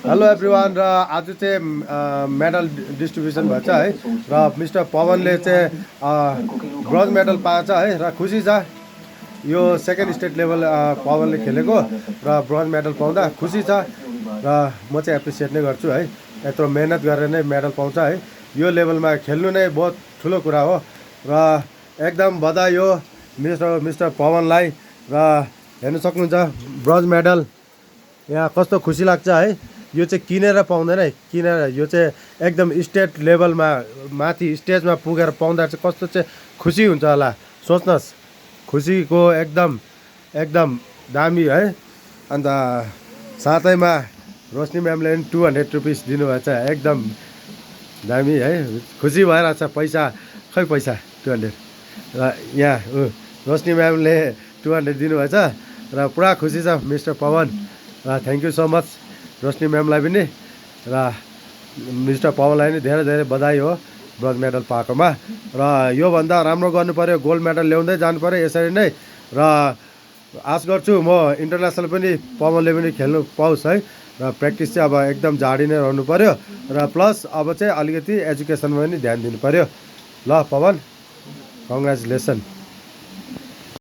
Hello everyone र आज चाहिँ मेडल डिस्ट्रिब्युसन भएछ है र मिस्टर पवनले चाहिँ ब्रोन्ज मेडल पाएछ है र खुसी छ। यो सेकेन्ड स्टेट लेभल पवनले खेलेको र ब्रोन्ज मेडल पाउँदा खुसी छ र म चाहिँ एप्रिसिएट नै गर्छु है। यत्रो मेहनत गरेर नै मेडल पाउँछ है। यो लेभलमा खेल्नु नै बहुत ठुलो कुरा हो र एकदम बधाई हो मिस्टर पवनलाई। र हेर्न सक्नुहुन्छ ब्रोन्ज मेडल यहाँ कस्तो खुसी लाग्छ है। यो चाहिँ किनेर पाउँदैन है, किनेर यो चाहिँ एकदम स्टेट लेभलमा माथि स्टेजमा पुगेर पाउँदा चाहिँ कस्तो चाहिँ खुसी हुन्छ होला सोच्नुहोस्। खुसीको एकदम दामी है। अन्त साथैमा रोशनी म्यामले पनि 200 रुपिस दिनुभएछ, एकदम दामी है। खुसी भइरहेछ। पैसा खै पैसा 200 र यहाँ रोशनी म्यामले 200 दिनुभएछ र पुरा खुसी छ मिस्टर पवन। र थ्याङ्क यू सो मच रोशनी म्यामलाई पनि र मिस्टर पवनलाई पनि धेरै धेरै बधाई हो ब्रोन्ज मेडल पाएकोमा। र योभन्दा राम्रो गर्नु पऱ्यो, गोल्ड मेडल ल्याउँदै जानु पऱ्यो यसरी नै। र आश गर्छु म इन्टरनेसनल पनि पवनले पनि खेल्नु पाओस् है। र प्र्याक्टिस चाहिँ अब एकदम जाडी नै रहनु पऱ्यो र प्लस अब चाहिँ अलिकति एजुकेसनमा पनि ध्यान दिनु पऱ्यो। ल पवन, कङ्ग्रेचुलेसन।